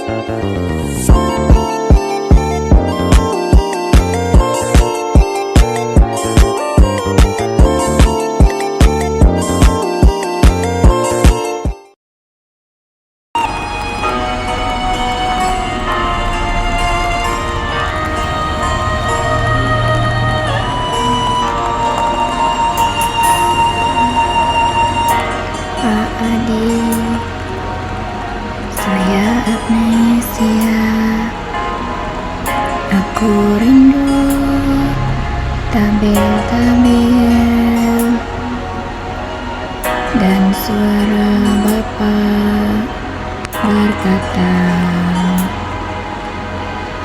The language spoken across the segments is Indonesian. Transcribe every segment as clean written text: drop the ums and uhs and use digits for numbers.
Pak Adi, saya Agnesia. Aku rindu tabel-tabel dan suara Bapak berkata,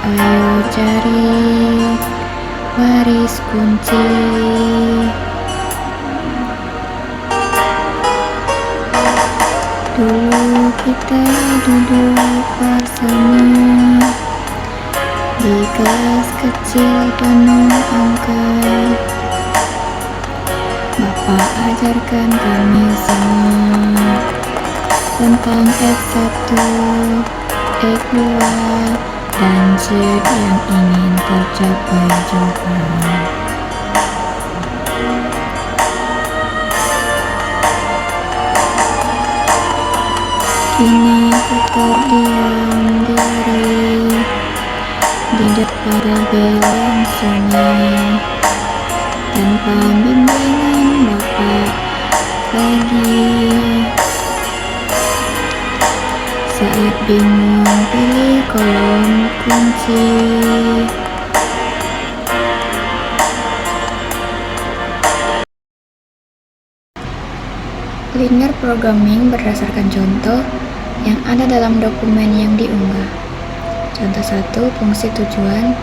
ayo cari baris kunci. Dulu kita duduk bersama di kelas kecil penuh angka. Bapak ajarkan kami semua tentang X1, X2, dan Z yang ingin tercapai juga. Kini aku terdiam diri di depan tabel yang sunyi, tanpa bimbingan Bapak lagi. Saat bingung pilih kolom kunci, linear programming berdasarkan contoh yang ada dalam dokumen yang diunggah. Contoh 1, fungsi tujuan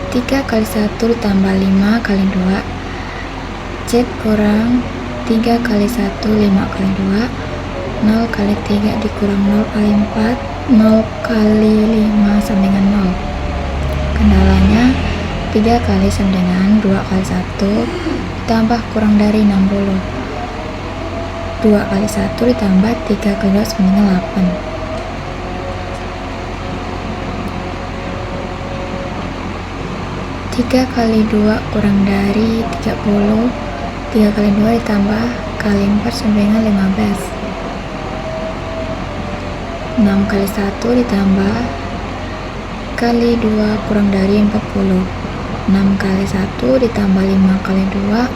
3 kali 1 ditambah 5 kali 2 Z kurang 3 kali 1 5 kali 2 0 kali 3 dikurang 0 kali 4 0 kali 5 sama dengan 0. Kendalanya 3 kali sama dengan 2 kali 1 ditambah kurang dari 60. 2 kali 1 ditambah 3 kali 2 sama dengan 8. 3 kali 2 kurang dari 30. 3 kali 2 ditambah kali 4 sama dengan 15. 6 kali 1 ditambah kali 2 kurang dari 40. 6 kali 1 ditambah 5 kali 2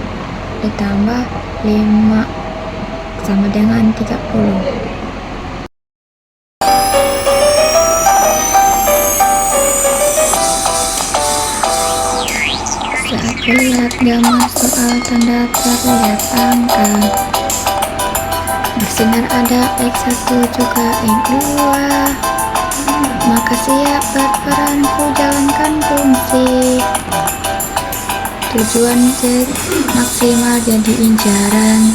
ditambah 5 sama dengan 30. Saat melihat gambar soal tanda terlihat angka bersinar ada X1 juga X2, maka siap berperan ku jalankan fungsi. Tujuan Z maksimal jadi incaran.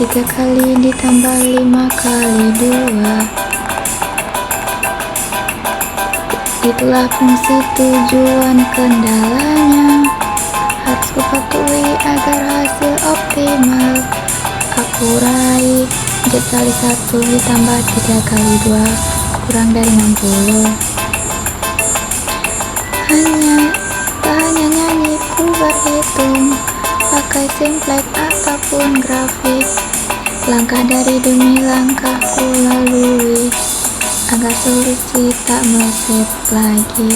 3 kali ditambah 5 kali 2, itulah fungsi tujuan. Kendalanya harus kupatuhi agar hasil optimal aku raih. Z kali 1 ditambah 3 kali 2 kurang dari 60. Tak hanya nyanyi, ku berhitung pakai simplex ataupun grafik. Langkah dari demi langkah ku lalui agar solusi tak meleset lagi.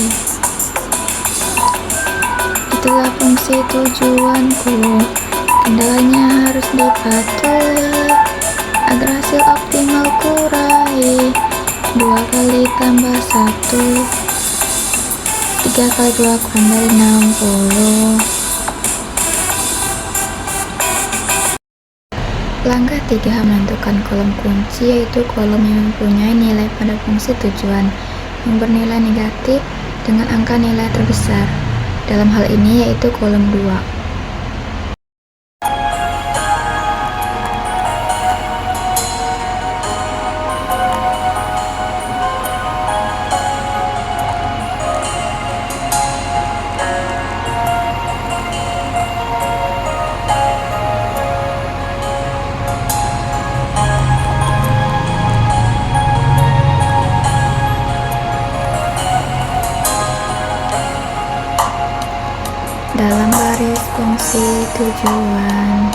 Itulah fungsi tujuanku. Kendalanya harus dipatuhi agar hasil optimal ku raih. 2 kali tambah 1, 3 kali 2 kurang dari 60. Langkah 3 menentukan kolom kunci, yaitu kolom yang mempunyai nilai pada fungsi tujuan yang bernilai negatif dengan angka nilai terbesar. Dalam hal ini yaitu kolom 2. kunci tujuan.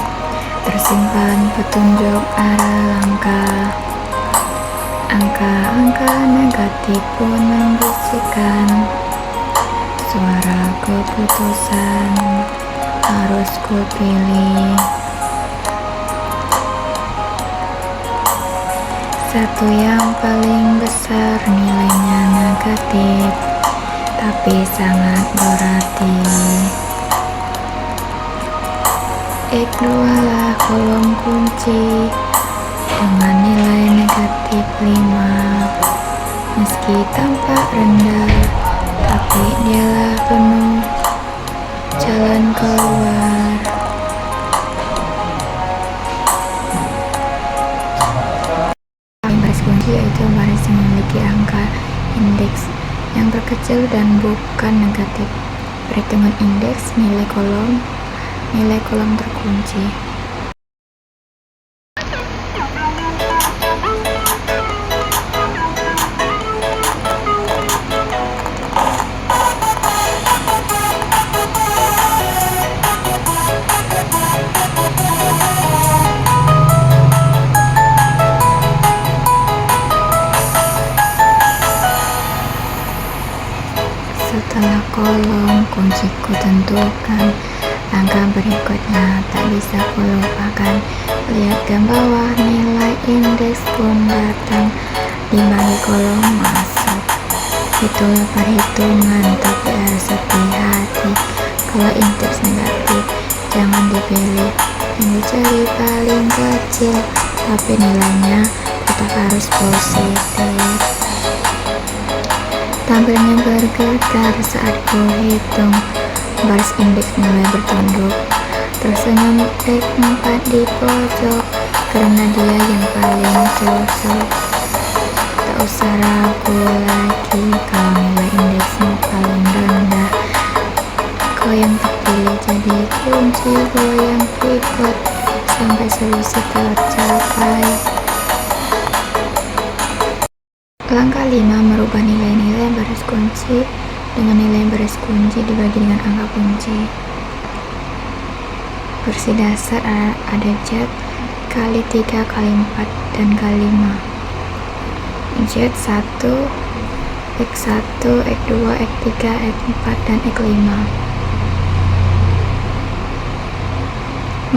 Tersimpan petunjuk arah langkah. Angka-angka negatif pun membisikkan suara keputusan harus kupilih. Satu yang paling besar nilainya negatif, tapi sangat berarti. X2 lah kolom kunci dengan nilai negatif 5. Meski tampak rendah, tapi dialah penuh jalan keluar. Baris kunci yaitu baris yang memiliki angka indeks yang terkecil dan bukan negatif. Perhitungan indeks nilai kolom terkunci. Setelah kolom kunci kutentukan, langkah berikutnya tak bisa kulupakan. Lihat ke bawah, nilai indeks pun datang dibagi kolom masuk. Itulah perhitungan, tapi harus hati-hati. Kalau indeks negatif, jangan dipilih yang dicari paling kecil, tapi nilainya tetap harus positif. Tampilnya bergetar saat ku hitung. Baris indeks mulai bertunduk. Tersenyum X4 di pojok, karena dia yang paling cocok. Tak usah ragu lagi kalau nilai indeksnya paling rendah. Kau yang terpilih jadi kunci goyang pivot sampai solusi tercapai. Langkah 5, merubah nilai-nilai baris kunci dengan nilai baris kunci dibagi dengan angka kunci. Versi dasar ada Z kali 3 kali 4 dan kali 5. Z1, X1, X2, X3, X4, dan X5.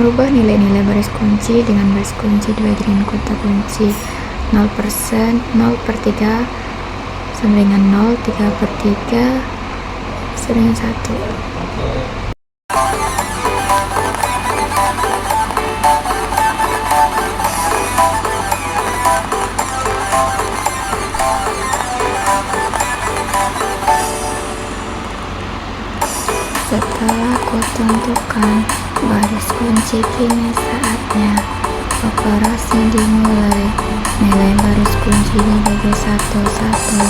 Merubah nilai-nilai baris kunci dengan baris kunci dibagi dengan kota kunci. 0%, 0/3 sama dengan 0, 3/3 sama dengan 1. Setelah kutentukan baris kunci, kini saatnya operasi dimulai. Nilai baris kunci dibagi satu-satu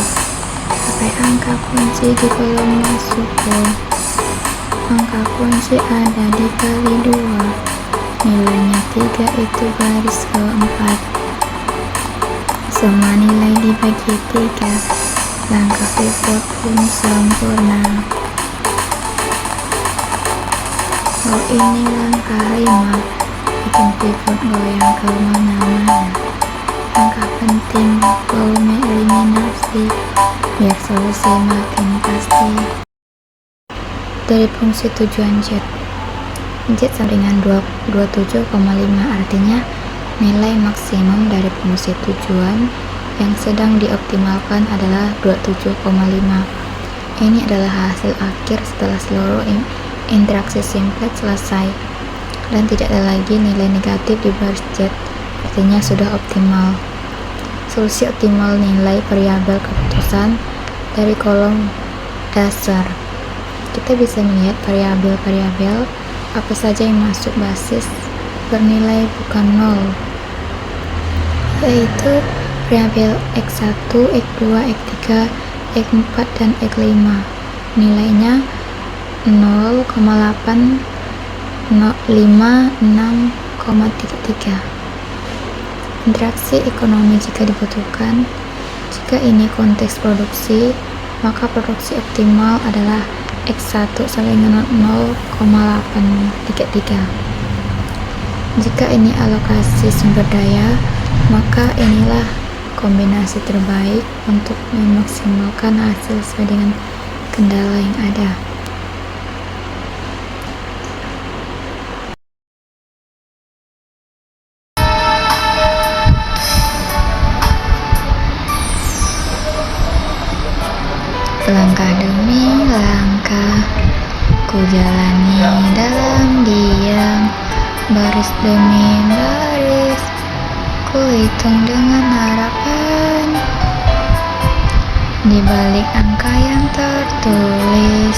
sampai angka kunci di kolom masukkan. Angka kunci ada dikali 2, nilainya 3, itu baris keempat. Semua nilai dibagi 3, langkah pivot pun sempurna. Oh, ini langkah 5, bikin pivot goyang ke mana-mana. Langkah penting, volume eliminasi biar solusi makin pasti. Dari fungsi tujuan Z sama dengan 27,5, artinya nilai maksimum dari fungsi tujuan yang sedang dioptimalkan adalah 27,5. Ini adalah hasil akhir setelah seluruh interaksi simplex selesai, dan tidak ada lagi nilai negatif di baris Z, artinya sudah optimal. Solusi optimal nilai variabel keputusan dari kolom dasar. Kita bisa melihat variabel-variabel apa saja yang masuk basis bernilai bukan 0, yaitu variabel X1, X2, X3, X4, dan X5. Nilainya 0,8, 5, 6,3. Interaksi ekonomi jika dibutuhkan. Jika ini konteks produksi, maka produksi optimal adalah X1 sampai dengan 0,833. Jika ini alokasi sumber daya, maka inilah kombinasi terbaik untuk memaksimalkan hasil sesuai dengan kendala yang ada. Langkah demi langkah ku jalani dalam diam, baris demi baris ku hitung dengan harapan. Di balik angka yang tertulis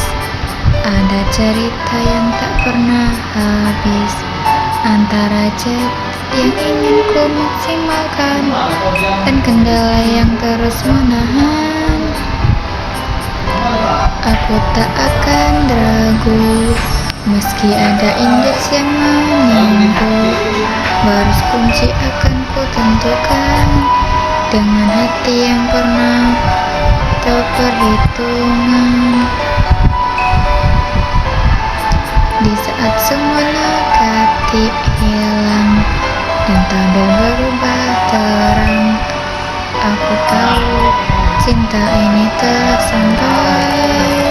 ada cerita yang tak pernah habis, antara jet yang ingin ku maksimalkan dan kendala yang terus menahan. Aku tak akan ragu meski ada indeks yang menimbul, baris kunci akan ku tentukan dengan hati yang pernah tahu perhitungan. Di saat semua negatif hilang dan tabel berubah terang, aku tahu cinta ini telah sampai.